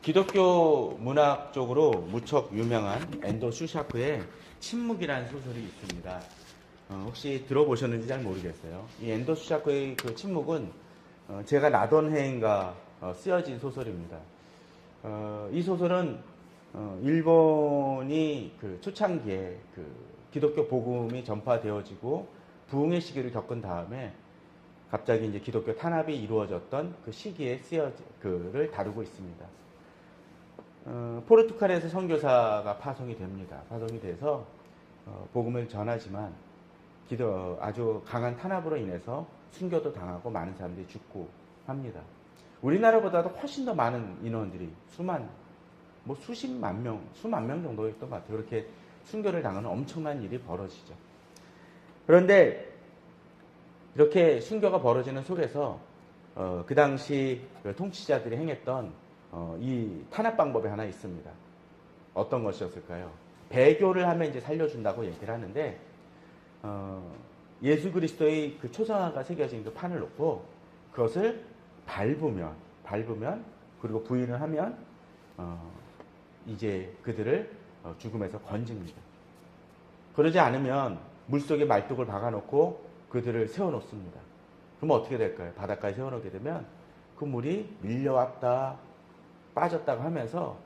기독교 문학 쪽으로 무척 유명한 앤더 슈샤프의 침묵이라는 소설이 있습니다. 혹시 들어보셨는지 잘 모르겠어요. 이 앤더 슈샤프의 그 침묵은 제가 나던 해인가 쓰여진 소설입니다. 이 소설은 일본이 그 초창기에 그 기독교 복음이 전파되어지고 부흥의 시기를 겪은 다음에 갑자기 이제 기독교 탄압이 이루어졌던 그 시기에 쓰여진 글을 다루고 있습니다. 포르투갈에서 선교사가 파송이 됩니다. 파송이 돼서 복음을 전하지만 아주 강한 탄압으로 인해서 순교도 당하고 많은 사람들이 죽고 합니다. 우리나라보다도 훨씬 더 많은 인원들이 수만 명 정도였던 것 같아요. 그렇게 순교를 당하는 엄청난 일이 벌어지죠. 그런데 이렇게 순교가 벌어지는 속에서 그 당시 통치자들이 행했던 이 탄압 방법이 하나 있습니다. 어떤 것이었을까요? 배교를 하면 이제 살려준다고 얘기를 하는데 예수 그리스도의 그 초상화가 새겨진 그 판을 놓고 그것을 밟으면 그리고 부인을 하면 이제 그들을 죽음에서 건집니다. 그러지 않으면 물속에 말뚝을 박아놓고 그들을 세워놓습니다. 그럼 어떻게 될까요? 바닷가에 세워놓게 되면 그 물이 밀려왔다 빠졌다가 하면서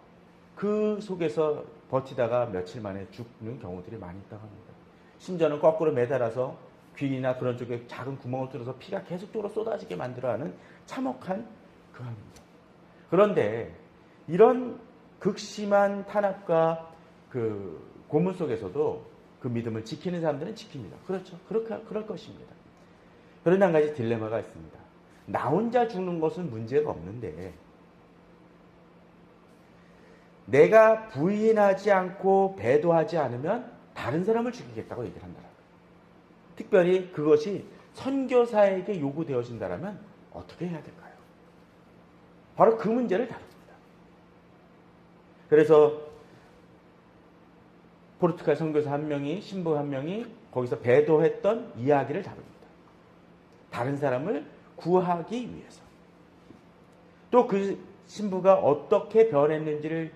그 속에서 버티다가 며칠 만에 죽는 경우들이 많이 있다고 합니다. 심지어는 거꾸로 매달아서 귀나 그런 쪽에 작은 구멍을 뚫어서 피가 계속적으로 쏟아지게 만들어하는 참혹한 그함입니다. 그런데 이런 극심한 탄압과 그 고문 속에서도 그 믿음을 지키는 사람들은 지킵니다. 그렇죠. 그럴 것입니다. 그런데 한 가지 딜레마가 있습니다. 나 혼자 죽는 것은 문제가 없는데 내가 부인하지 않고 배도하지 않으면 다른 사람을 죽이겠다고 얘기를 한다. 특별히 그것이 선교사에게 요구되어진다면 어떻게 해야 될까요? 바로 그 문제를 다룹니다. 그래서 포르투갈 선교사 한 명이, 신부 한 명이 거기서 배도했던 이야기를 다룹니다. 다른 사람을 구하기 위해서. 또 그 신부가 어떻게 변했는지를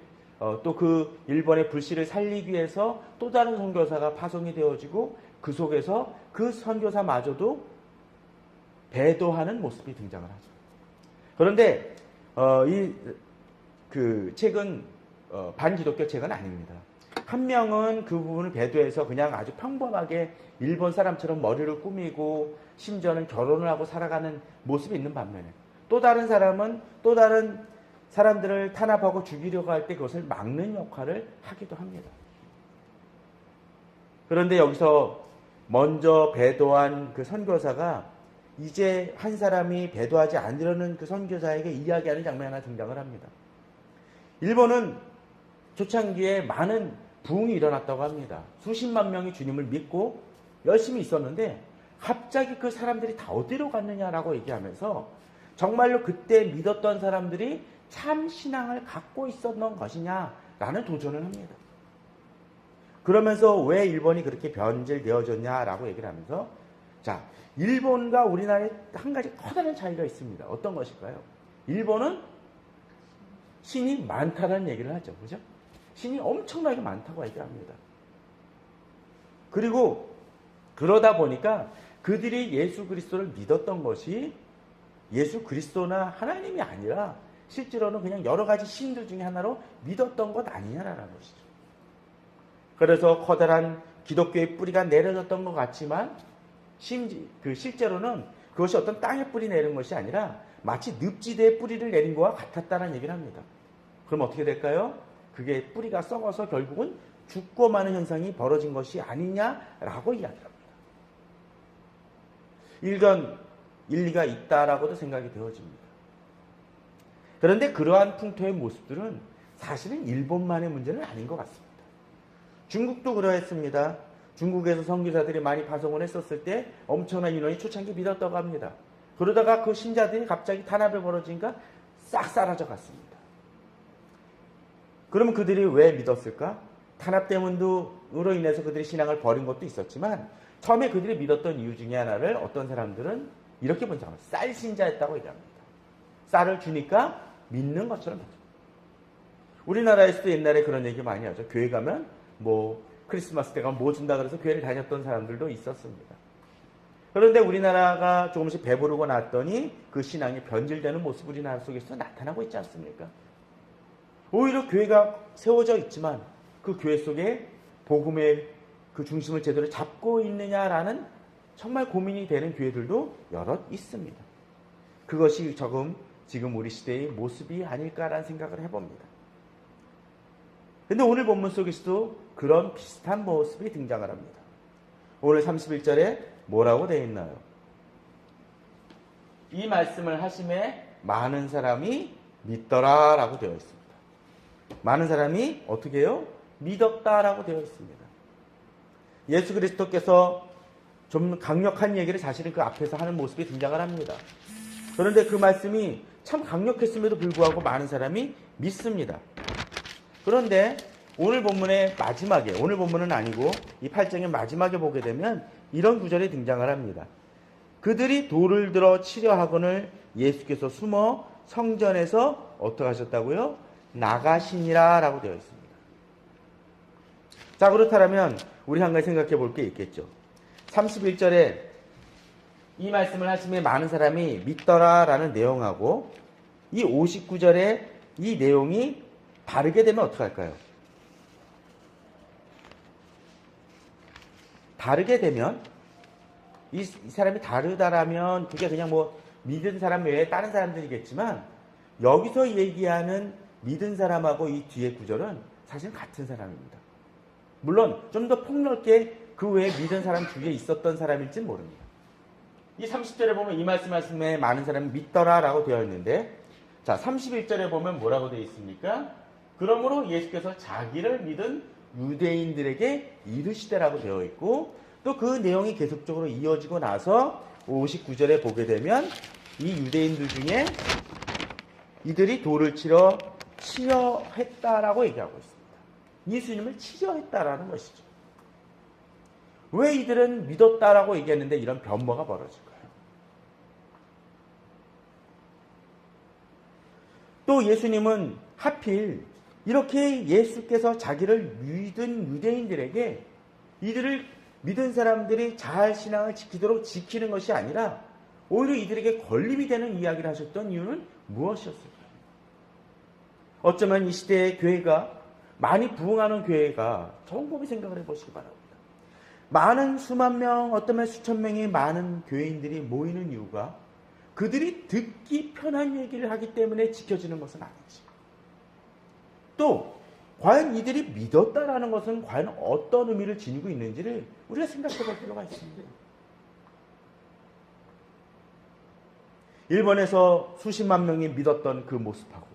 또 그 일본의 불씨를 살리기 위해서 또 다른 선교사가 파송이 되어지고 그 속에서 그 선교사마저도 배도하는 모습이 등장을 하죠. 그런데 그 책은 반기독교 책은 아닙니다. 한 명은 그 부분을 배도해서 그냥 아주 평범하게 일본 사람처럼 머리를 꾸미고 심지어는 결혼을 하고 살아가는 모습이 있는 반면에 또 다른 사람은 또 다른 사람들을 탄압하고 죽이려고 할 때 그것을 막는 역할을 하기도 합니다. 그런데 여기서 먼저 배도한 그 선교사가 이제 한 사람이 배도하지 않으려는 그 선교사에게 이야기하는 장면이 하나 등장을 합니다. 일본은 초창기에 많은 부흥이 일어났다고 합니다. 수십만 명이 주님을 믿고 열심히 있었는데 갑자기 그 사람들이 다 어디로 갔느냐라고 얘기하면서 정말로 그때 믿었던 사람들이 참 신앙을 갖고 있었던 것이냐라는 도전을 합니다. 그러면서 왜 일본이 그렇게 변질되어졌냐라고 얘기를 하면서 자, 일본과 우리나라에 한 가지 커다란 차이가 있습니다. 어떤 것일까요? 일본은 신이 많다는 얘기를 하죠. 그죠? 신이 엄청나게 많다고 얘기합니다. 그리고 그러다 보니까 그들이 예수 그리스도를 믿었던 것이 예수 그리스도나 하나님이 아니라 실제로는 그냥 여러 가지 신들 중에 하나로 믿었던 것 아니냐라는 것이죠. 그래서 커다란 기독교의 뿌리가 내려졌던 것 같지만 실제로는 그것이 어떤 땅에 뿌리 내린 것이 아니라 마치 늪지대에 뿌리를 내린 것과 같았다는 얘기를 합니다. 그럼 어떻게 될까요? 그게 뿌리가 썩어서 결국은 죽고 마는 현상이 벌어진 것이 아니냐라고 이야기합니다. 일리가 있다라고도 생각이 되어집니다. 그런데 그러한 풍토의 모습들은 사실은 일본만의 문제는 아닌 것 같습니다. 중국도 그러했습니다. 중국에서 선교사들이 많이 파송을 했었을 때 엄청난 인원이 초창기 믿었다고 합니다. 그러다가 그 신자들이 갑자기 탄압이 벌어지니까 싹 사라져 갔습니다. 그러면 그들이 왜 믿었을까? 탄압 때문으로 인해서 그들이 신앙을 버린 것도 있었지만 처음에 그들이 믿었던 이유 중에 하나를 어떤 사람들은 이렇게 본다고 쌀 신자였다고 얘기합니다. 쌀을 주니까 믿는 것처럼 우리나라에서도 옛날에 그런 얘기 많이 하죠. 교회 가면 뭐 크리스마스 때 가면 뭐 준다 그래서 교회를 다녔던 사람들도 있었습니다. 그런데 우리나라가 조금씩 배부르고 났더니 그 신앙이 변질되는 모습 우리나라 속에서 나타나고 있지 않습니까? 오히려 교회가 세워져 있지만 그 교회 속에 복음의 그 중심을 제대로 잡고 있느냐라는 정말 고민이 되는 교회들도 여럿 있습니다. 그것이 조금 지금 우리 시대의 모습이 아닐까라는 생각을 해봅니다. 근데 오늘 본문 속에서도 그런 비슷한 모습이 등장을 합니다. 오늘 31절에 뭐라고 되어 있나요? 이 말씀을 하심에 많은 사람이 믿더라 라고 되어 있습니다. 많은 사람이 어떻게 해요? 믿었다라고 되어 있습니다. 예수 그리스도께서 좀 강력한 얘기를 사실은 그 앞에서 하는 모습이 등장을 합니다. 그런데 그 말씀이 참 강력했음에도 불구하고 많은 사람이 믿습니다. 그런데 오늘 본문의 마지막에, 오늘 본문은 아니고 이 8장의 마지막에 보게 되면 이런 구절이 등장을 합니다. 그들이 돌을 들어 치려 하거늘 예수께서 숨어 성전에서 어떻게 하셨다고요? 나가시니라 라고 되어 있습니다. 자, 그렇다면 우리 한 가지 생각해 볼 게 있겠죠. 31절에 이 말씀을 하시면 많은 사람이 믿더라 라는 내용하고 이 59절에 이 내용이 다르게 되면 어떻게 할까요? 다르게 되면 이 사람이 다르다라면 그게 그냥 뭐 믿은 사람 외에 다른 사람들이겠지만 여기서 얘기하는 믿은 사람하고 이 뒤에 구절은 사실 같은 사람입니다. 물론 좀 더 폭넓게 그 외에 믿은 사람 주위에 있었던 사람일지는 모릅니다. 이 30절에 보면 이 말씀에 많은 사람이 믿더라 라고 되어 있는데 자 31절에 보면 뭐라고 되어 있습니까? 그러므로 예수께서 자기를 믿은 유대인들에게 이르시되라고 되어 있고 또 그 내용이 계속적으로 이어지고 나서 59절에 보게 되면 이 유대인들 중에 이들이 돌을 치려 했다라고 얘기하고 있습니다. 예수님을 치려했다라는 것이죠. 왜 이들은 믿었다라고 얘기했는데 이런 변모가 벌어질까요? 또 예수님은 하필 이렇게 예수께서 자기를 믿은 유대인들에게 이들을 믿은 사람들이 잘 신앙을 지키도록 지키는 것이 아니라 오히려 이들에게 걸림이 되는 이야기를 하셨던 이유는 무엇이었을까요? 어쩌면 이 시대의 교회가 많이 부흥하는 교회가 곰곰이 생각을 해보시기 바랍니다. 많은 수만 명, 어쩌면 수천 명의 많은 교회인들이 모이는 이유가 그들이 듣기 편한 얘기를 하기 때문에 지켜지는 것은 아니지. 또 과연 이들이 믿었다라는 것은 과연 어떤 의미를 지니고 있는지를 우리가 생각해 볼 필요가 있습니다. 일본에서 수십만 명이 믿었던 그 모습하고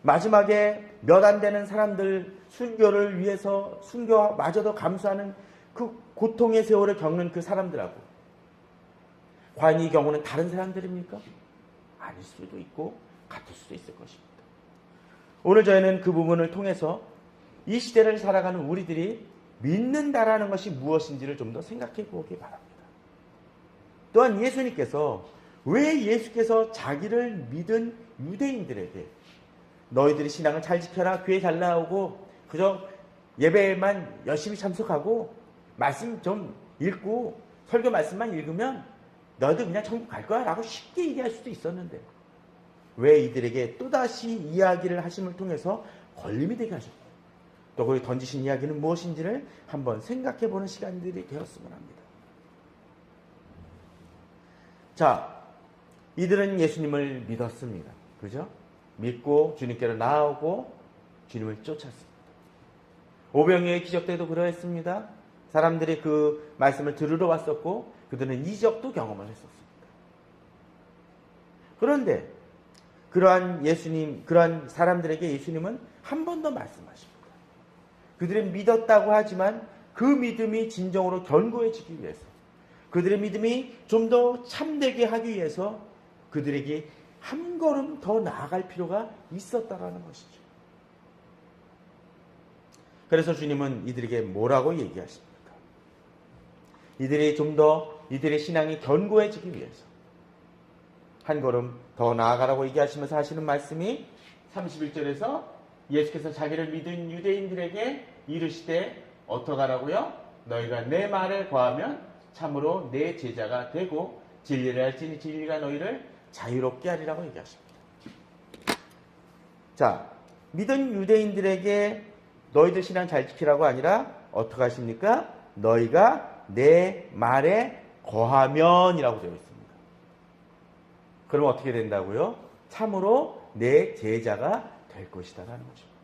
마지막에 몇 안 되는 사람들 순교를 위해서 순교마저도 감수하는 그 고통의 세월을 겪는 그 사람들하고 과연 이 경우는 다른 사람들입니까? 아닐 수도 있고 같을 수도 있을 것입니다. 오늘 저희는 그 부분을 통해서 이 시대를 살아가는 우리들이 믿는다라는 것이 무엇인지를 좀 더 생각해 보기 바랍니다. 또한 예수님께서 왜 예수께서 자기를 믿은 유대인들에게 너희들이 신앙을 잘 지켜라, 교회 잘 나오고 그저 예배만 열심히 참석하고 말씀 좀 읽고 설교 말씀만 읽으면 너희들 그냥 천국 갈 거야 라고 쉽게 얘기할 수도 있었는데 왜 이들에게 또다시 이야기를 하심을 통해서 걸림이 되게 하셨고 또 거기 던지신 이야기는 무엇인지를 한번 생각해 보는 시간들이 되었으면 합니다. 자, 이들은 예수님을 믿었습니다. 그죠? 믿고 주님께로 나아오고 주님을 쫓았습니다. 오병이어의 기적 때도 그러했습니다. 사람들이 그 말씀을 들으러 왔었고 그들은 이적도 경험을 했었습니다. 그런데 그러한 사람들에게 예수님은 한 번 더 말씀하십니다. 그들이 믿었다고 하지만 그 믿음이 진정으로 견고해지기 위해서 그들의 믿음이 좀 더 참되게 하기 위해서 그들에게 한 걸음 더 나아갈 필요가 있었다라는 것이죠. 그래서 주님은 이들에게 뭐라고 얘기하십니까? 이들이 좀 더 이들의 신앙이 견고해지기 위해서 한 걸음 더 나아가라고 얘기하시면서 하시는 말씀이 31절에서 예수께서 자기를 믿은 유대인들에게 이르시되 어떡하라고요? 너희가 내 말을 거하면 참으로 내 제자가 되고 진리를 알지니 진리가 너희를 자유롭게 하리라고 얘기하십니다. 자, 믿은 유대인들에게 너희들 신앙 잘 지키라고 아니라 어떻게 하십니까? 너희가 내 말에 거하면이라고 되어 있습니다. 그럼 어떻게 된다고요? 참으로 내 제자가 될 것이다라는 것입니다.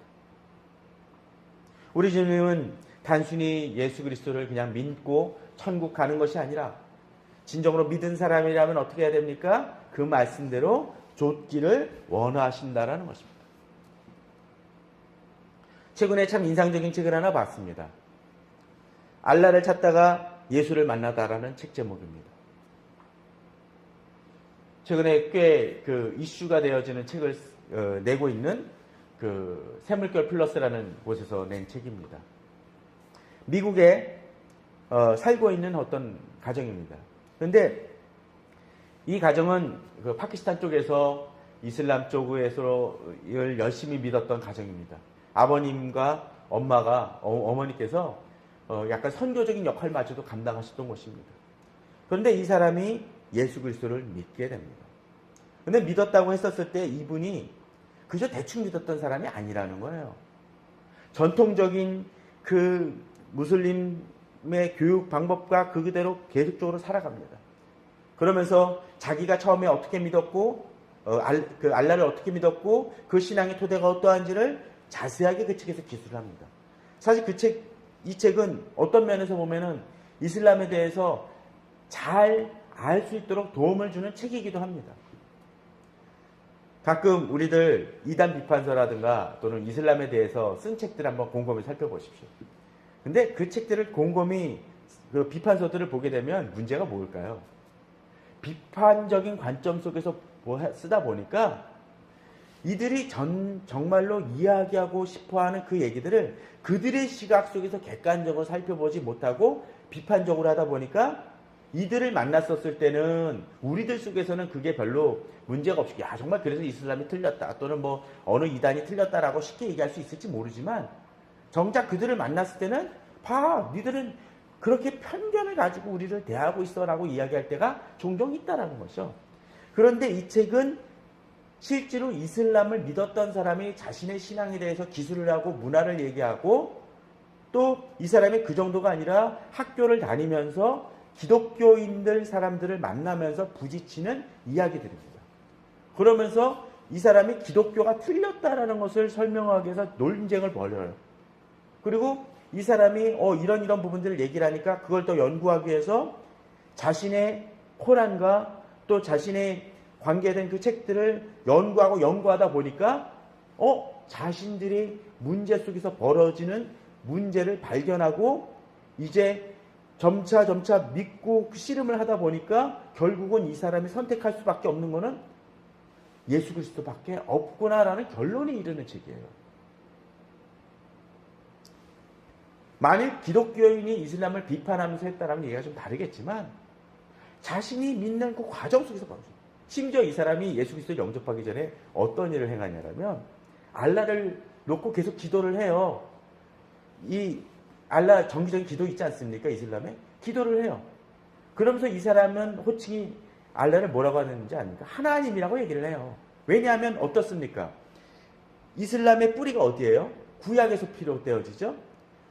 우리 주님은 단순히 예수 그리스도를 그냥 믿고 천국 가는 것이 아니라 진정으로 믿은 사람이라면 어떻게 해야 됩니까? 그 말씀대로 좇기를 원하신다라는 것입니다. 최근에 참 인상적인 책을 하나 봤습니다. 알라를 찾다가 예수를 만나다라는 책 제목입니다. 최근에 꽤 이슈가 되어지는 책을 내고 있는 샘물결 플러스라는 곳에서 낸 책입니다. 미국에 살고 있는 어떤 가정입니다. 그런데 이 가정은 파키스탄 쪽에서 이슬람 쪽에서 열심히 믿었던 가정입니다. 아버님과 엄마가 어머니께서 약간 선교적인 역할마저도 감당하셨던 것입니다. 그런데 이 사람이 예수 그리스도를 믿게 됩니다. 그런데 믿었다고 했었을 때 이분이 그저 대충 믿었던 사람이 아니라는 거예요. 전통적인 그 무슬림의 교육 방법과 그대로 계속적으로 살아갑니다. 그러면서 자기가 처음에 어떻게 믿었고 알라를 어떻게 믿었고 그 신앙의 토대가 어떠한지를 자세하게 그 책에서 기술을 합니다. 사실 이 책은 어떤 면에서 보면은 이슬람에 대해서 잘 알 수 있도록 도움을 주는 책이기도 합니다. 가끔 우리들 이단 비판서라든가 또는 이슬람에 대해서 쓴 책들 한번 곰곰이 살펴보십시오. 근데 그 책들을 곰곰이 그 비판서들을 보게 되면 문제가 뭘까요? 비판적인 관점 속에서 쓰다 보니까 이들이 정말로 이야기하고 싶어하는 그 얘기들을 그들의 시각 속에서 객관적으로 살펴보지 못하고 비판적으로 하다 보니까 이들을 만났었을 때는 우리들 속에서는 그게 별로 문제가 없이 야 정말 그래서 이슬람이 틀렸다 또는 뭐 어느 이단이 틀렸다라고 쉽게 얘기할 수 있을지 모르지만 정작 그들을 만났을 때는 봐 니들은 그렇게 편견을 가지고 우리를 대하고 있어라고 이야기할 때가 종종 있다라는 거죠. 그런데 이 책은 실제로 이슬람을 믿었던 사람이 자신의 신앙에 대해서 기술을 하고 문화를 얘기하고 또 이 사람이 그 정도가 아니라 학교를 다니면서 기독교인들 사람들을 만나면서 부딪히는 이야기들입니다. 그러면서 이 사람이 기독교가 틀렸다라는 것을 설명하기 위해서 논쟁을 벌여요. 그리고 이 사람이 이런 부분들을 얘기를 하니까 그걸 또 연구하기 위해서 자신의 코란과 또 자신의 관계된 그 책들을 연구하다 보니까 자신들이 문제 속에서 벌어지는 문제를 발견하고 이제 점차 믿고 씨름을 하다 보니까 결국은 이 사람이 선택할 수밖에 없는 것은 예수 그리스도밖에 없구나라는 결론에 이르는 책이에요. 만일 기독교인이 이슬람을 비판하면서 했다라는 얘기가 좀 다르겠지만 자신이 믿는 그 과정 속에서 벌어져요. 심지어 이 사람이 예수 그리스도를 영접하기 전에 어떤 일을 행하냐면 알라를 놓고 계속 기도를 해요. 이 알라 정기적인 기도 있지 않습니까? 이슬람에 기도를 해요. 그러면서 이 사람은 호칭이 알라를 뭐라고 하는지 아닙니까? 하나님이라고 얘기를 해요. 왜냐하면 어떻습니까? 이슬람의 뿌리가 어디예요? 구약에서 비롯되어지죠.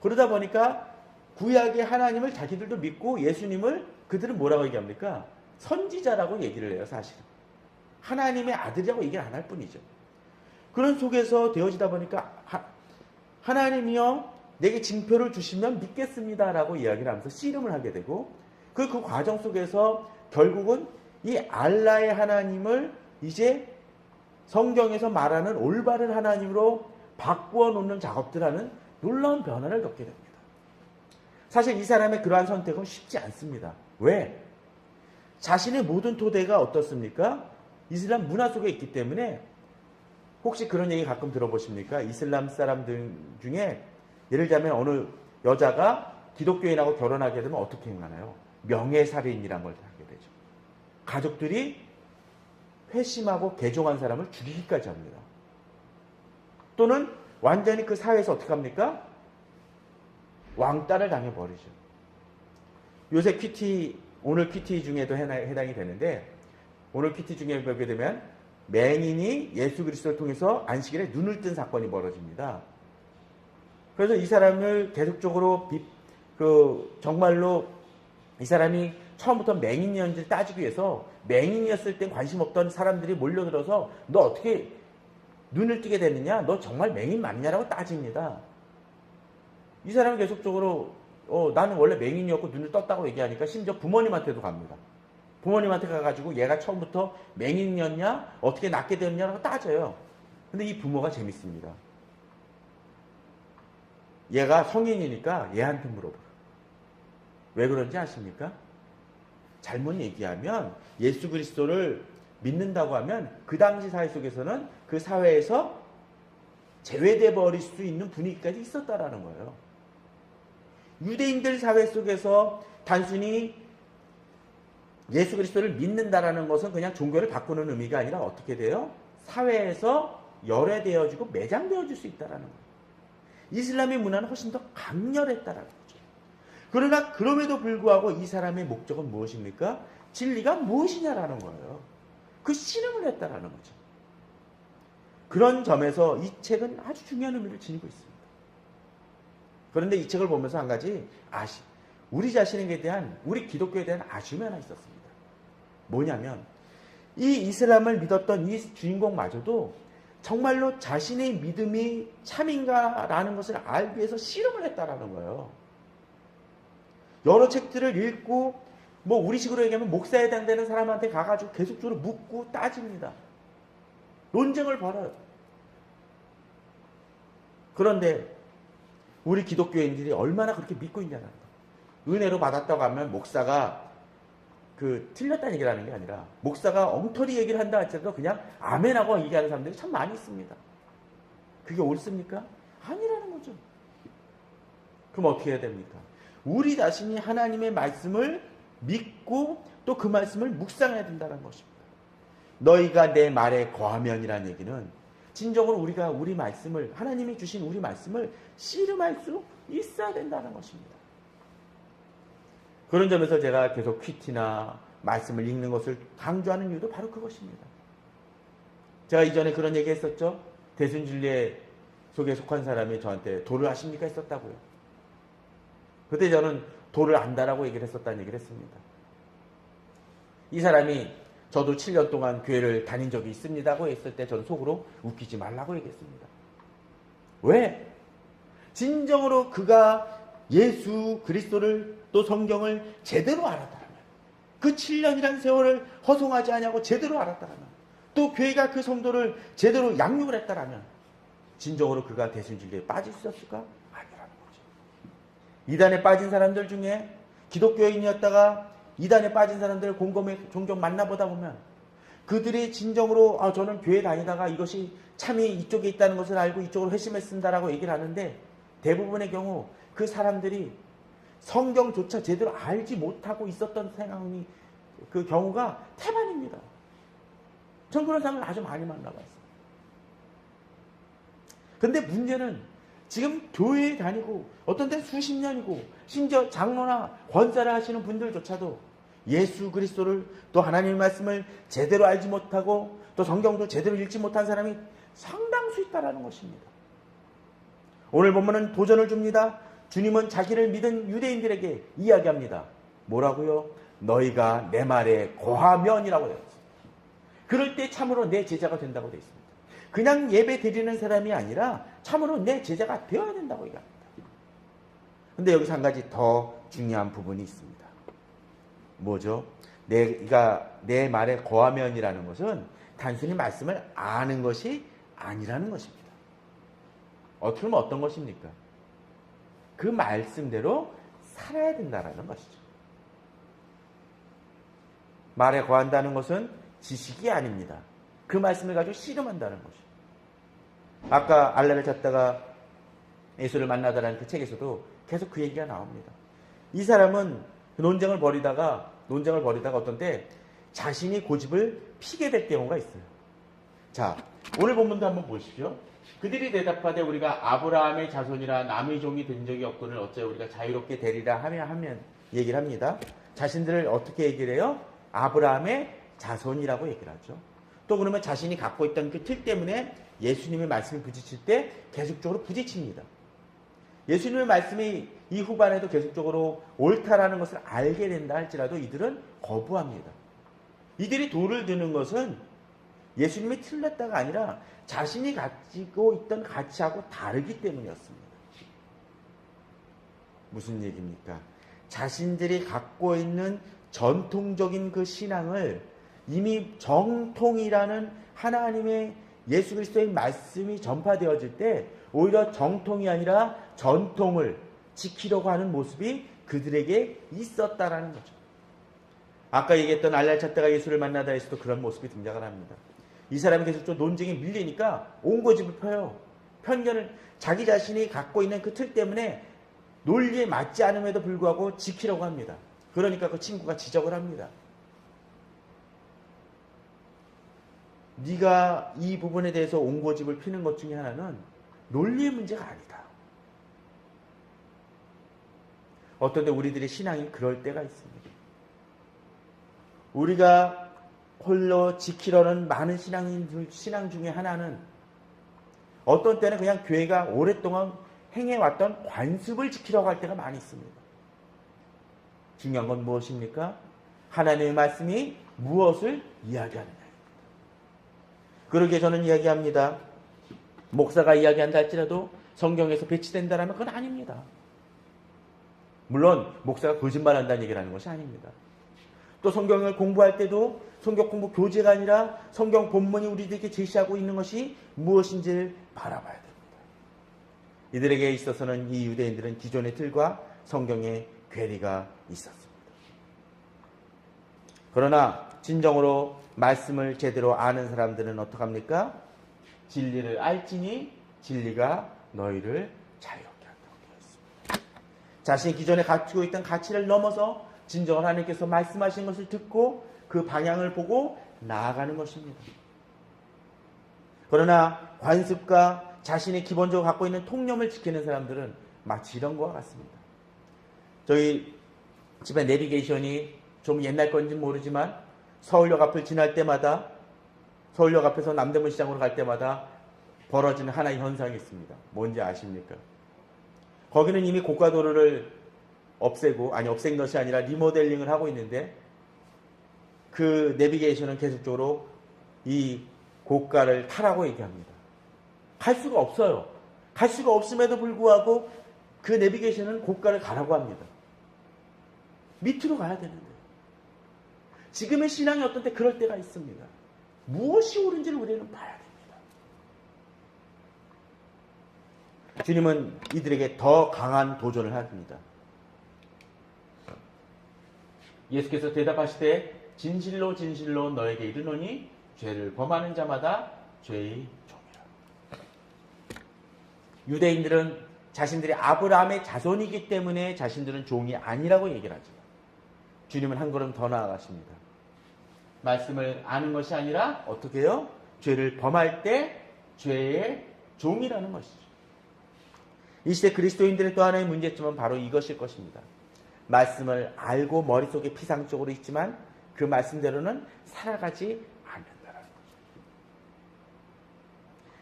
그러다 보니까 구약의 하나님을 자기들도 믿고 예수님을 그들은 뭐라고 얘기합니까? 선지자라고 얘기를 해요. 사실은 하나님의 아들이라고 얘기를 안 할 뿐이죠. 그런 속에서 되어지다 보니까 하나님이요 내게 징표를 주시면 믿겠습니다라고 이야기를 하면서 씨름을 하게 되고 그 과정 속에서 결국은 이 알라의 하나님을 이제 성경에서 말하는 올바른 하나님으로 바꾸어 놓는 작업들 하는 놀라운 변화를 겪게 됩니다. 사실 이 사람의 그러한 선택은 쉽지 않습니다. 왜? 자신의 모든 토대가 어떻습니까? 이슬람 문화 속에 있기 때문에 혹시 그런 얘기 가끔 들어보십니까? 이슬람 사람들 중에 예를 들자면 어느 여자가 기독교인하고 결혼하게 되면 어떻게 행하나요? 명예살인이라는 걸 하게 되죠. 가족들이 회심하고 개종한 사람을 죽이기까지 합니다. 또는 완전히 그 사회에서 어떻게 합니까? 왕따를 당해버리죠. 요새 큐티, 오늘 큐티 중에도 해당이 되는데, 오늘 큐티 중에 보게 되면 맹인이 예수 그리스도를 통해서 안식일에 눈을 뜬 사건이 벌어집니다. 그래서 이 사람을 계속적으로 정말로 이 사람이 처음부터 맹인이었는지 따지기 위해서 맹인이었을 때 관심 없던 사람들이 몰려들어서 너 어떻게 눈을 뜨게 됐느냐? 너 정말 맹인 맞냐라고 따집니다. 이 사람은 계속적으로 나는 원래 맹인이었고 눈을 떴다고 얘기하니까 심지어 부모님한테도 갑니다. 부모님한테 가가지고 얘가 처음부터 맹인이었냐? 어떻게 낫게 되었냐라고 따져요. 근데 이 부모가 재밌습니다. 얘가 성인이니까 얘한테 물어봐요. 왜 그런지 아십니까? 잘못 얘기하면 예수 그리스도를 믿는다고 하면 그 당시 사회 속에서는 그 사회에서 제외돼 버릴 수 있는 분위기까지 있었다라는 거예요. 유대인들 사회 속에서 단순히 예수 그리스도를 믿는다라는 것은 그냥 종교를 바꾸는 의미가 아니라 어떻게 돼요? 사회에서 열애되어지고 매장되어질 수 있다라는 거예요. 이슬람의 문화는 훨씬 더 강렬했다라는 거죠. 그러나 그럼에도 불구하고 이 사람의 목적은 무엇입니까? 진리가 무엇이냐라는 거예요. 그 씨름을 했다라는 거죠. 그런 점에서 이 책은 아주 중요한 의미를 지니고 있습니다. 그런데 이 책을 보면서 한 가지 우리 자신에게 대한, 우리 기독교에 대한 아쉬움이 하나 있었습니다. 뭐냐면 이 이슬람을 믿었던 이 주인공마저도 정말로 자신의 믿음이 참인가라는 것을 알기 위해서 씨름을 했다라는 거예요. 여러 책들을 읽고 우리식으로 얘기하면 목사에 해당되는 사람한테 가가지고 계속적으로 묻고 따집니다. 논쟁을 벌여요. 그런데 우리 기독교인들이 얼마나 그렇게 믿고 있냐는 거예요. 은혜로 받았다고 하면 목사가 틀렸다는 얘기를 하는 게 아니라 목사가 엉터리 얘기를 한다 할지라도 그냥 아멘하고 얘기하는 사람들이 참 많이 있습니다. 그게 옳습니까? 아니라는 거죠. 그럼 어떻게 해야 됩니까? 우리 자신이 하나님의 말씀을 믿고 또 그 말씀을 묵상해야 된다는 것입니다. 너희가 내 말에 거하면이라는 얘기는 진정으로 우리가 우리 말씀을, 하나님이 주신 우리 말씀을 씨름할 수 있어야 된다는 것입니다. 그런 점에서 제가 계속 퀴티나 말씀을 읽는 것을 강조하는 이유도 바로 그것입니다. 제가 이전에 그런 얘기 했었죠. 대순진리에 속에 속한 사람이 저한테 도를 아십니까? 했었다고요. 그때 저는 도를 안다라고 얘기를 했었다는 얘기를 했습니다. 이 사람이 저도 7년 동안 교회를 다닌 적이 있습니다고 했을 때 저는 속으로 웃기지 말라고 얘기했습니다. 왜? 진정으로 그가 예수 그리스도를 또 성경을 제대로 알았다면, 그 7년이라는 세월을 허송하지 않냐고 제대로 알았다면, 또 교회가 그 성도를 제대로 양육을 했다면 진정으로 그가 대순진리에 빠질 수 있었을까? 아니라는 거죠. 이단에 빠진 사람들 중에 기독교인이었다가 이단에 빠진 사람들을 곰곰이 종종 만나보다 보면 그들이 진정으로 저는 교회 다니다가 이것이 참이 이쪽에 있다는 것을 알고 이쪽으로 회심했습니다라고 얘기를 하는데, 대부분의 경우 그 사람들이 성경조차 제대로 알지 못하고 있었던 상황이, 그 경우가 태반입니다. 전 그런 사람을 아주 많이 만나봤어요. 근데 문제는 지금 교회에 다니고 어떤 때는 수십 년이고 심지어 장로나 권사를 하시는 분들조차도 예수 그리스도를 또 하나님의 말씀을 제대로 알지 못하고 또 성경도 제대로 읽지 못한 사람이 상당수 있다는 것입니다. 오늘 본문은 도전을 줍니다. 주님은 자기를 믿은 유대인들에게 이야기합니다. 뭐라고요? 너희가 내 말에 거하면이라고 되어 있습니다. 그럴 때 참으로 내 제자가 된다고 되어 있습니다. 그냥 예배 드리는 사람이 아니라 참으로 내 제자가 되어야 된다고 얘기합니다. 그런데 여기서 한 가지 더 중요한 부분이 있습니다. 뭐죠? 내가 내 말에 거하면이라는 것은 단순히 말씀을 아는 것이 아니라는 것입니다. 어떻게 보면 어떤 것입니까? 그 말씀대로 살아야 된다는 것이죠. 말에 거한다는 것은 지식이 아닙니다. 그 말씀을 가지고 씨름한다는 것이죠. 아까 알라를 찾다가 예수를 만나다라는 그 책에서도 계속 그 얘기가 나옵니다. 이 사람은 논쟁을 벌이다가 어떤 때 자신이 고집을 피게 될 경우가 있어요. 자, 오늘 본문도 한번 보십시오. 그들이 대답하되 우리가 아브라함의 자손이라 남의 종이 된 적이 없거늘 어째 우리가 자유롭게 되리라 하면 얘기를 합니다. 자신들을 어떻게 얘기를 해요? 아브라함의 자손이라고 얘기를 하죠. 또 그러면 자신이 갖고 있던 그 틀 때문에 예수님의 말씀이 부딪힐 때 계속적으로 부딪힙니다. 예수님의 말씀이 이 후반에도 계속적으로 옳다라는 것을 알게 된다 할지라도 이들은 거부합니다. 이들이 돌을 드는 것은 예수님이 틀렸다가 아니라 자신이 가지고 있던 가치하고 다르기 때문이었습니다. 무슨 얘기입니까? 자신들이 갖고 있는 전통적인 그 신앙을 이미 정통이라는 하나님의 예수 그리스도의 말씀이 전파되어질 때 오히려 정통이 아니라 전통을 지키려고 하는 모습이 그들에게 있었다라는 거죠. 아까 얘기했던 알랄차떼가 예수를 만나다 에서도 그런 모습이 등장을 합니다. 이 사람이 계속 좀 논쟁에 밀리니까 온 고집을 펴요. 편견을 자기 자신이 갖고 있는 그 틀 때문에 논리에 맞지 않음에도 불구하고 지키려고 합니다. 그러니까 그 친구가 지적을 합니다. 네가 이 부분에 대해서 온 고집을 피는 것 중에 하나는 논리의 문제가 아니다. 어떤 때 우리들의 신앙이 그럴 때가 있습니다. 우리가 홀로 지키려는 많은 신앙 중에 하나는 어떤 때는 그냥 교회가 오랫동안 행해왔던 관습을 지키려고 할 때가 많이 있습니다. 중요한 건 무엇입니까? 하나님의 말씀이 무엇을 이야기하느냐. 그러기에 저는 이야기합니다. 목사가 이야기한다 할지라도 성경에서 배치된다라면 그건 아닙니다. 물론 목사가 거짓말한다는 얘기를 하는 것이 아닙니다. 또 성경을 공부할 때도 성경 공부 교재가 아니라 성경 본문이 우리들에게 제시하고 있는 것이 무엇인지를 바라봐야 됩니다. 이들에게 있어서는 이 유대인들은 기존의 틀과 성경의 괴리가 있었습니다. 그러나 진정으로 말씀을 제대로 아는 사람들은 어떡합니까? 진리를 알지니 진리가 너희를 자유롭게 한다고 되어 있습니다. 자신이 기존에 가지고 있던 가치를 넘어서 진정으로 하나님께서 말씀하신 것을 듣고 그 방향을 보고 나아가는 것입니다. 그러나 관습과 자신이 기본적으로 갖고 있는 통념을 지키는 사람들은 마치 이런 것과 같습니다. 저희 집에 내비게이션이 좀 옛날 건지 모르지만 서울역 앞을 지날 때마다 서울역 앞에서 남대문 시장으로 갈 때마다 벌어지는 하나의 현상이 있습니다. 뭔지 아십니까? 거기는 이미 고가도로를 없앤 것이 아니라 리모델링을 하고 있는데 그 내비게이션은 계속적으로 이 고가를 타라고 얘기합니다. 갈 수가 없어요. 갈 수가 없음에도 불구하고 그 내비게이션은 고가를 가라고 합니다. 밑으로 가야 되는데. 지금의 신앙이 어떤 때 그럴 때가 있습니다. 무엇이 옳은지를 우리는 봐야 됩니다. 주님은 이들에게 더 강한 도전을 합니다. 예수께서 대답하시되 진실로 진실로 너에게 이르노니 죄를 범하는 자마다 죄의 종이라. 유대인들은 자신들이 아브라함의 자손이기 때문에 자신들은 종이 아니라고 얘기를 하죠. 주님은 한 걸음 더 나아가십니다. 말씀을 아는 것이 아니라 어떻게 해요? 죄를 범할 때 죄의 종이라는 것이죠. 이 시대 그리스도인들의 또 하나의 문제점은 바로 이것일 것입니다. 말씀을 알고 머릿속에 피상적으로 있지만 그 말씀대로는 살아가지 않는다는 거죠.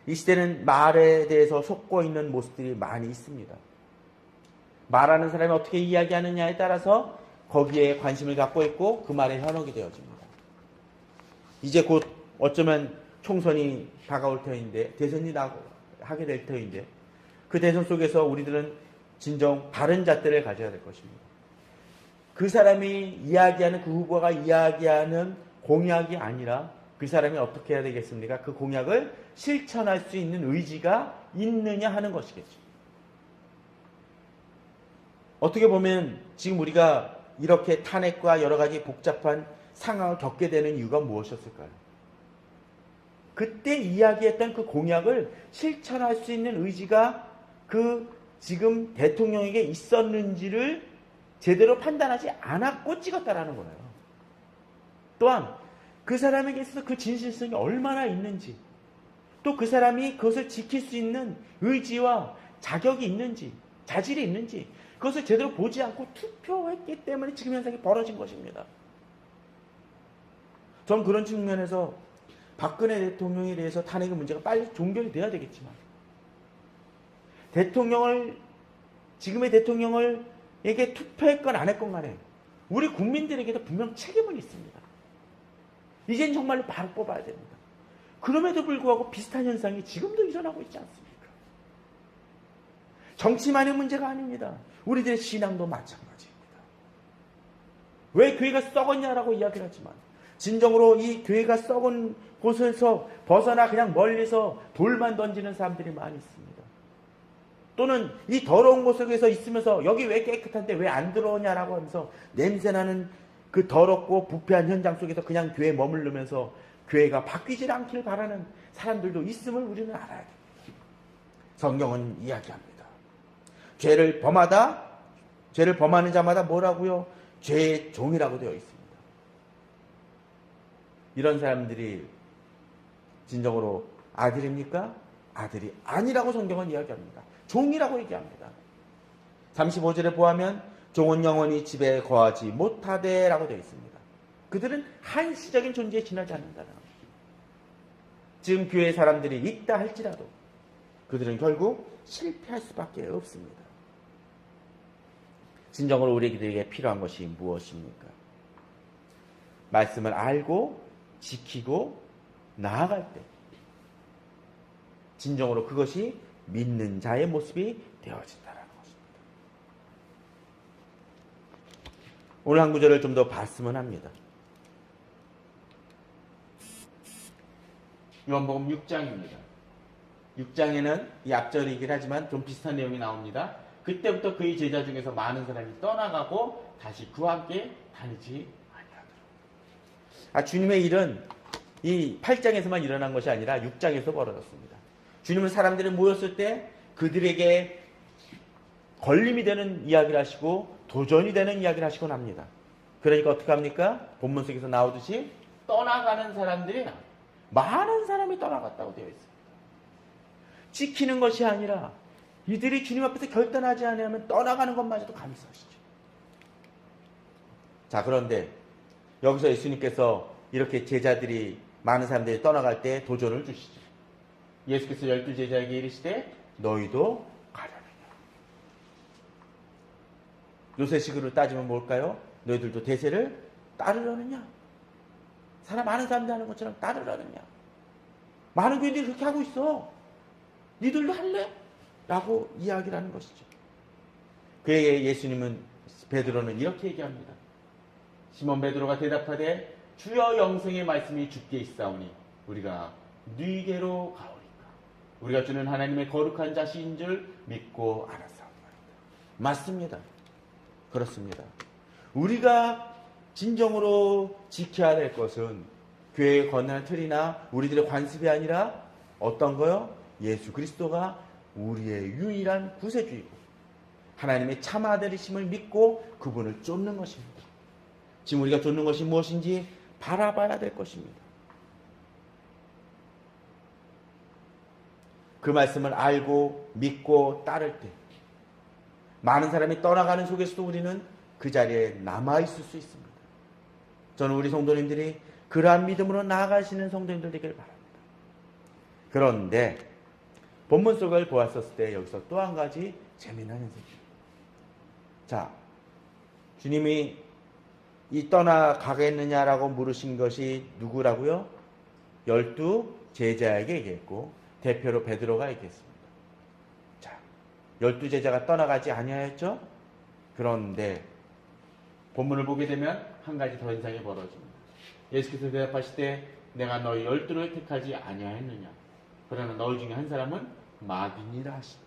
이 시대는 말에 대해서 속고 있는 모습들이 많이 있습니다. 말하는 사람이 어떻게 이야기하느냐에 따라서 거기에 관심을 갖고 있고 그 말에 현혹이 되어집니다. 이제 곧 어쩌면 총선이 다가올 터인데 대선이 하게 될 터인데 그 대선 속에서 우리들은 진정 바른 잣대를 가져야 될 것입니다. 그 사람이 이야기하는 그 후보가 이야기하는 공약이 아니라 그 사람이 어떻게 해야 되겠습니까? 그 공약을 실천할 수 있는 의지가 있느냐 하는 것이겠죠. 어떻게 보면 지금 우리가 이렇게 탄핵과 여러 가지 복잡한 상황을 겪게 되는 이유가 무엇이었을까요? 그때 이야기했던 그 공약을 실천할 수 있는 의지가 그 지금 대통령에게 있었는지를 제대로 판단하지 않았고 찍었다라는 거예요. 또한 그 사람에게 있어서 그 진실성이 얼마나 있는지 또 그 사람이 그것을 지킬 수 있는 의지와 자격이 있는지, 자질이 있는지 그것을 제대로 보지 않고 투표했기 때문에 지금 현상이 벌어진 것입니다. 전 그런 측면에서 박근혜 대통령에 대해서 탄핵의 문제가 빨리 종결이 돼야 되겠지만 지금의 대통령에게 투표했건 안 했건 간에 우리 국민들에게도 분명 책임은 있습니다. 이젠 정말로 바로 뽑아야 됩니다. 그럼에도 불구하고 비슷한 현상이 지금도 일어나고 있지 않습니까? 정치만의 문제가 아닙니다. 우리들의 신앙도 마찬가지입니다. 왜 교회가 썩었냐라고 이야기를 하지만 진정으로 이 교회가 썩은 곳에서 벗어나 그냥 멀리서 돌만 던지는 사람들이 많이 있습니다. 또는 이 더러운 곳 속에서 있으면서 여기 왜 깨끗한데 왜 안 들어오냐라고 하면서 냄새나는 그 더럽고 부패한 현장 속에서 그냥 교회에 머무르면서 교회가 바뀌질 않길 바라는 사람들도 있음을 우리는 알아야 됩니다. 성경은 이야기합니다. 죄를 범하는 자마다 뭐라고요? 죄의 종이라고 되어 있습니다. 이런 사람들이 진정으로 아들입니까? 아들이 아니라고 성경은 이야기합니다. 종이라고 얘기합니다. 35절에 보면 종은 영원히 집에 거하지 못하되 라고 되어 있습니다. 그들은 한시적인 존재에 지나지 않는다는 것입니다. 지금 교회 사람들이 있다 할지라도 그들은 결국 실패할 수밖에 없습니다. 진정으로 우리에게 필요한 것이 무엇입니까? 말씀을 알고 지키고 나아갈 때 진정으로 그것이 믿는 자의 모습이 되어진다는 것입니다. 오늘 한 구절을 좀 더 봤으면 합니다. 요한복음 6장입니다. 6장에는 이 앞절이긴 하지만 좀 비슷한 내용이 나옵니다. 그때부터 그의 제자 중에서 많은 사람이 떠나가고 다시 그와 함께 다니지 아니하더라. 주님의 일은 이 8장에서만 일어난 것이 아니라 6장에서 벌어졌습니다. 주님은 사람들이 모였을 때 그들에게 걸림이 되는 이야기를 하시고 도전이 되는 이야기를 하시곤 합니다. 그러니까 어떻게 합니까? 본문 속에서 나오듯이 떠나가는 사람들이 많은 사람이 떠나갔다고 되어 있습니다. 지키는 것이 아니라 이들이 주님 앞에서 결단하지 않으면 떠나가는 것마저도 감사하시죠. 자, 그런데 여기서 예수님께서 이렇게 제자들이 많은 사람들이 떠나갈 때 도전을 주시죠. 예수께서 12제자에게 이르시되 너희도 가려느냐. 요새식으로 따지면 뭘까요? 너희들도 대세를 따르려느냐? 많은 사람들이 하는 것처럼 따르려느냐? 많은 교인들이 그렇게 하고 있어. 니들도 할래? 라고 이야기를 하는 것이죠. 그에게 베드로는 이렇게 얘기합니다. 시몬 베드로가 대답하되 주여 영생의 말씀이 주께 있사오니 우리가 네게로 가오리까. 우리가 주는 하나님의 거룩한 자신인 줄 믿고 알았사옵나이다. 맞습니다. 그렇습니다. 우리가 진정으로 지켜야 될 것은 교회의 건너는 틀이나 우리들의 관습이 아니라 어떤 거요? 예수 그리스도가 우리의 유일한 구세주이고 하나님의 참 아들이심을 믿고 그분을 쫓는 것입니다. 지금 우리가 쫓는 것이 무엇인지 바라봐야 될 것입니다. 그 말씀을 알고 믿고 따를 때 많은 사람이 떠나가는 속에서도 우리는 그 자리에 남아있을 수 있습니다. 저는 우리 성도님들이 그러한 믿음으로 나아가시는 성도님들 되기를 바랍니다. 그런데 본문 속을 보았었을 때 여기서 또 한 가지 재미난 현상입니다. 자, 주님이 이 떠나가겠느냐라고 물으신 것이 누구라고요? 12 제자에게 얘기했고 대표로 베드로가 얘기했습니다. 자, 12 제자가 떠나가지 아니하였죠? 그런데 본문을 보게 되면 한 가지 더 현상이 벌어집니다. 예수께서 대답하시되 내가 너희 12를 택하지 아니하였느냐? 그러나 너희 중에 한 사람은 마귀니라 하시니.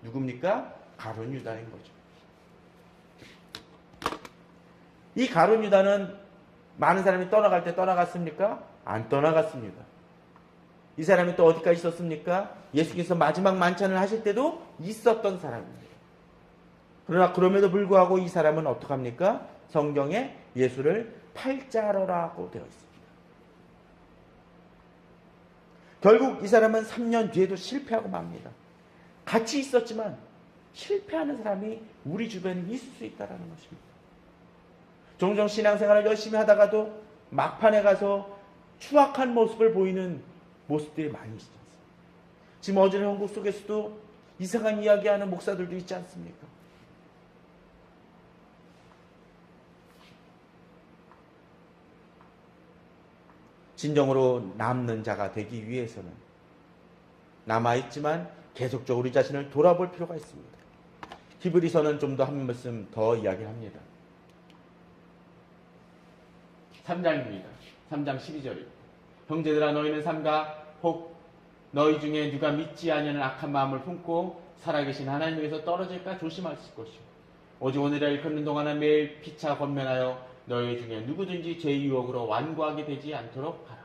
누굽니까? 가룟 유다인 거죠. 이 가룟 유다는 많은 사람이 떠나갈 때 떠나갔습니까? 안 떠나갔습니다. 이 사람이 또 어디까지 있었습니까? 예수께서 마지막 만찬을 하실 때도 있었던 사람입니다. 그러나 그럼에도 불구하고 이 사람은 어떡합니까? 성경에 예수를 팔자러라고 되어 있습니다. 결국 이 사람은 3년 뒤에도 실패하고 맙니다. 같이 있었지만 실패하는 사람이 우리 주변에 있을 수 있다는 것입니다. 종종 신앙생활을 열심히 하다가도 막판에 가서 추악한 모습을 보이는 모습들이 많이 있지 않습니까? 지금 어제의 형국 속에서도 이상한 이야기하는 목사들도 있지 않습니까? 진정으로 남는 자가 되기 위해서는 남아있지만 계속적으로 우리 자신을 돌아볼 필요가 있습니다. 히브리서는 좀 더 한 말씀 더 이야기합니다. 3장입니다. 3장 12절입니다. 형제들아 너희는 삼가 혹 너희 중에 누가 믿지 아니하는 악한 마음을 품고 살아계신 하나님에게서 떨어질까 조심하실 것이요. 오직 오늘을 일컫는 동안은 매일 피차 권면하여 너희 중에 누구든지 죄의 유혹으로 완고하게 되지 않도록 하라.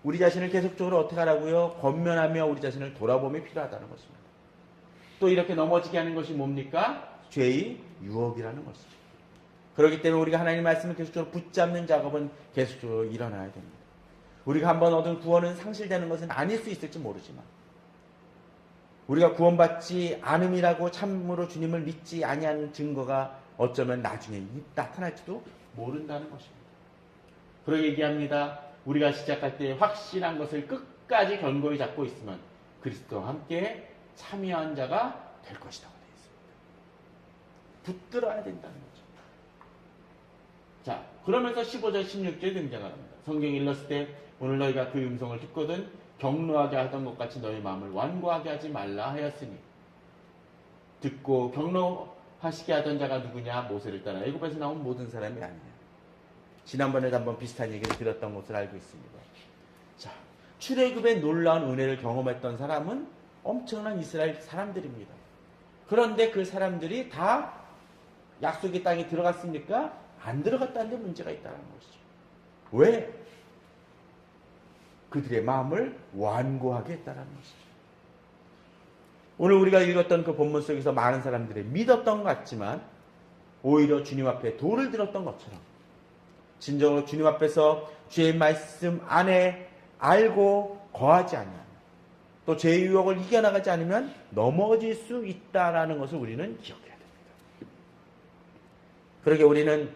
우리 자신을 계속적으로 어떻게 하라고요? 권면하며 우리 자신을 돌아봄이 필요하다는 것입니다. 또 이렇게 넘어지게 하는 것이 뭡니까? 죄의 유혹이라는 것이죠. 그렇기 때문에 우리가 하나님의 말씀을 계속적으로 붙잡는 작업은 계속적으로 일어나야 됩니다. 우리가 한번 얻은 구원은 상실되는 것은 아닐 수 있을지 모르지만 우리가 구원받지 않음이라고 참으로 주님을 믿지 아니하는 증거가 어쩌면 나중에 나타날지도 모른다는 것입니다. 그러게 얘기합니다. 우리가 시작할 때 확실한 것을 끝까지 견고히 잡고 있으면 그리스도와 함께 참여한 자가 될 것이라고 되어 있습니다. 붙들어야 된다는 거죠. 자, 그러면서 15절 16절에 등장을 합니다. 성경이 일렀을 때 오늘 너희가 그 음성을 듣거든 격노하게 하던 것 같이 너희 마음을 완고하게 하지 말라 하였으니 듣고 격노하시게 하던 자가 누구냐? 모세를 따라 애굽에서 나온 모든 사람이 아니냐. 지난번에도 한번 비슷한 얘기를 드렸던 것을 알고 있습니다. 자, 출애굽의 놀라운 은혜를 경험했던 사람은 엄청난 이스라엘 사람들입니다. 그런데 그 사람들이 다 약속의 땅에 들어갔습니까? 안 들어갔다는 데 문제가 있다는 것이죠. 왜? 그들의 마음을 완고하게 했다는 것이죠. 오늘 우리가 읽었던 그 본문 속에서 많은 사람들이 믿었던 것 같지만 오히려 주님 앞에 돌을 들었던 것처럼 진정으로 주님 앞에서 주의 말씀 안에 알고 거하지 않으면 또 죄의 유혹을 이겨나가지 않으면 넘어질 수 있다는 것을 우리는 기억해야 됩니다. 그러게 우리는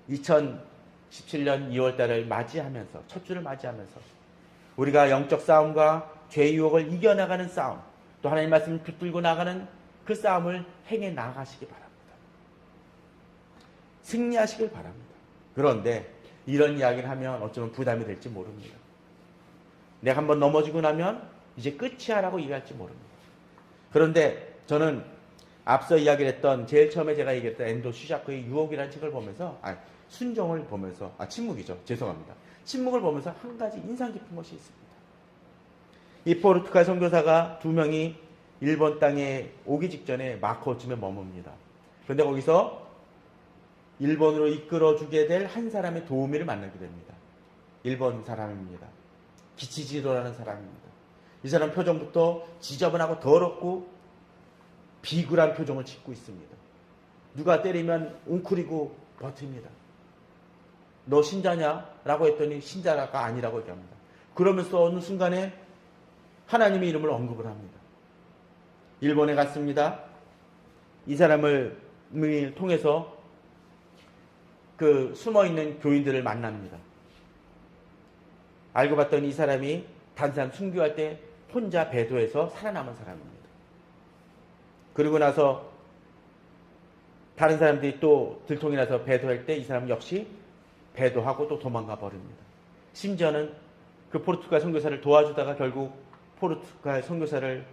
2017년 2월 달을 맞이하면서 첫 주를 맞이하면서 우리가 영적 싸움과 죄의 유혹을 이겨나가는 싸움 또 하나님 말씀을 붙들고 나가는 그 싸움을 행해 나가시기 바랍니다. 승리하시길 바랍니다. 그런데 이런 이야기를 하면 어쩌면 부담이 될지 모릅니다. 내가 한번 넘어지고 나면 이제 끝이야 라고 얘기할지 모릅니다. 그런데 저는 앞서 이야기를 했던 제일 처음에 제가 얘기했던 엔도 슈자크의 유혹이라는 책을 보면서 순종을 보면서 침묵이죠. 죄송합니다. 침묵을 보면서 한 가지 인상 깊은 것이 있습니다. 이 포르투갈 선교사가 두 명이 일본 땅에 오기 직전에 마코쯤에 머뭅니다. 그런데 거기서 일본으로 이끌어주게 될 한 사람의 도우미를 만나게 됩니다. 일본 사람입니다. 기치지로라는 사람입니다. 이 사람 표정부터 지저분하고 더럽고 비굴한 표정을 짓고 있습니다. 누가 때리면 웅크리고 버팁니다. 너 신자냐? 라고 했더니 신자가 아니라고 얘기합니다. 그러면서 어느 순간에 하나님의 이름을 언급을 합니다. 일본에 갔습니다. 이 사람을 통해서 그 숨어있는 교인들을 만납니다. 알고 봤더니 이 사람이 단산 순교할 때 혼자 배도해서 살아남은 사람입니다. 그리고 나서 다른 사람들이 또 들통이 나서 배도할 때 이 사람 역시 배도하고 또 도망가 버립니다. 심지어는 그 포르투갈 선교사를 도와주다가 결국 포르투갈 선교사를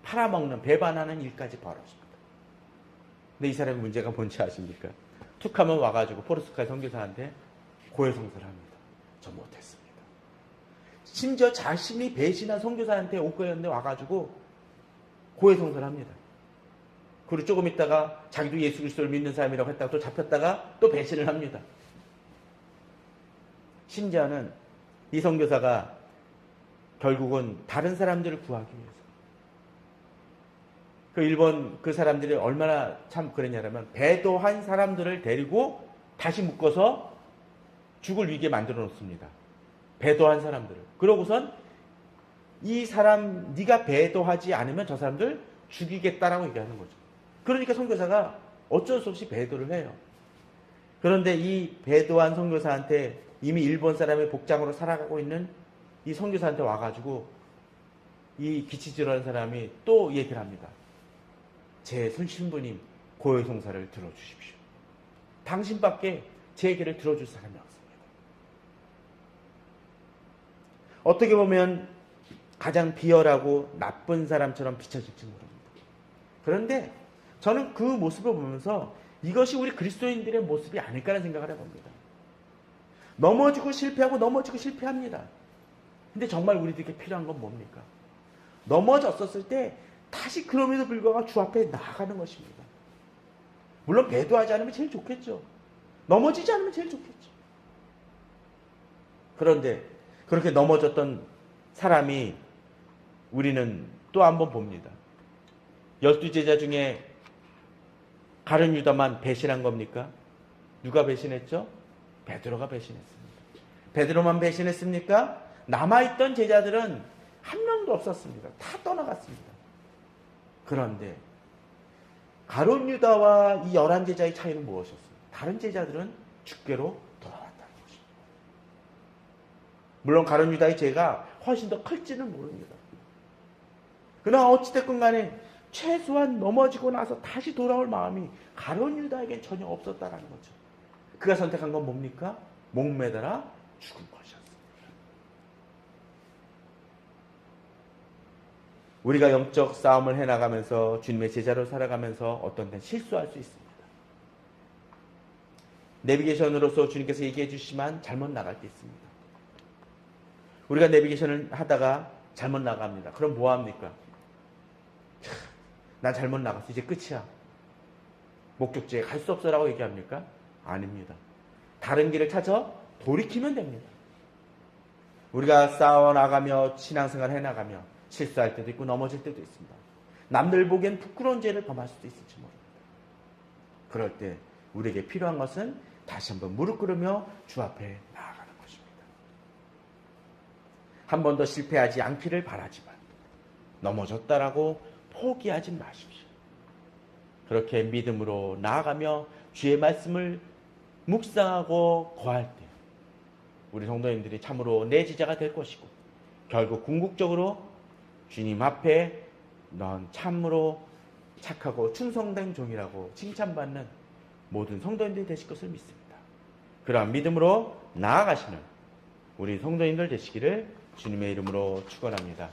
팔아먹는 배반하는 일까지 벌어집니다. 근데 이 사람의 문제가 뭔지 아십니까? 툭 하면 와가지고 포르투갈 선교사한테 고해성사를 합니다. 저 못했습니다. 심지어 자신이 배신한 선교사한테 옥고였는데 와가지고 고해성사를 합니다. 그리고 조금 있다가 자기도 예수 그리스도를 믿는 사람이라고 했다가 또 잡혔다가 또 배신을 합니다. 심지어는 이 선교사가 결국은 다른 사람들을 구하기 위해서 그 일본 그 사람들이 얼마나 참 그랬냐면 배도한 사람들을 데리고 다시 묶어서 죽을 위기에 만들어 놓습니다. 배도한 사람들을. 그러고선 이 사람 네가 배도하지 않으면 저 사람들 죽이겠다라고 얘기하는 거죠. 그러니까 선교사가 어쩔 수 없이 배도를 해요. 그런데 이 배도한 선교사한테 이미 일본 사람의 복장으로 살아가고 있는 이 선교사한테 와가지고 이 기치질하는 사람이 또 얘기를 합니다. 제 신부님 고해성사를 들어주십시오. 당신밖에 제 얘기를 들어줄 사람이 없습니다. 어떻게 보면 가장 비열하고 나쁜 사람처럼 비춰질지 모릅니다. 그런데 저는 그 모습을 보면서 이것이 우리 그리스도인들의 모습이 아닐까라는 생각을 해봅니다. 넘어지고 실패하고 넘어지고 실패합니다. 근데 정말 우리들에게 필요한 건 뭡니까? 넘어졌었을 때 다시 그럼에도 불구하고 주 앞에 나아가는 것입니다. 물론 배도하지 않으면 제일 좋겠죠. 넘어지지 않으면 제일 좋겠죠. 그런데 그렇게 넘어졌던 사람이 우리는 또 한번 봅니다. 12제자 중에 가룟 유다만 배신한 겁니까? 누가 배신했죠? 베드로가 배신했습니다. 베드로만 배신했습니까? 남아있던 제자들은 한 명도 없었습니다. 다 떠나갔습니다. 그런데 가룟 유다와 이 11제자의 차이는 무엇이었습니까? 다른 제자들은 주께로 돌아왔다는 것입니다. 물론 가룟 유다의 죄가 훨씬 더 클지는 모릅니다. 그러나 어찌됐건 간에 최소한 넘어지고 나서 다시 돌아올 마음이 가룟 유다에겐 전혀 없었다는 거죠. 그가 선택한 건 뭡니까? 목매달아 죽은 것이었습니다. 우리가 영적 싸움을 해나가면서 주님의 제자로 살아가면서 어떤 때는 실수할 수 있습니다. 내비게이션으로서 주님께서 얘기해 주시지만 잘못 나갈 때 있습니다. 우리가 내비게이션을 하다가 잘못 나갑니다. 그럼 뭐 합니까? 난 잘못 나갔어. 이제 끝이야. 목적지에 갈 수 없어라고 얘기합니까? 아닙니다. 다른 길을 찾아 돌이키면 됩니다. 우리가 싸워나가며 신앙생활 해나가며 실수할 때도 있고 넘어질 때도 있습니다. 남들 보기엔 부끄러운 죄를 범할 수도 있을지 모릅니다. 그럴 때 우리에게 필요한 것은 다시 한번 무릎 꿇으며 주 앞에 나아가는 것입니다. 한 번 더 실패하지 않기를 바라지만 넘어졌다라고 포기하지 마십시오. 그렇게 믿음으로 나아가며 주의 말씀을 묵상하고 거할 때 우리 성도님들이 참으로 내 제자가 될 것이고 결국 궁극적으로 주님 앞에 넌 참으로 착하고 충성된 종이라고 칭찬받는 모든 성도님들이 되실 것을 믿습니다. 그러한 믿음으로 나아가시는 우리 성도님들 되시기를 주님의 이름으로 축원합니다.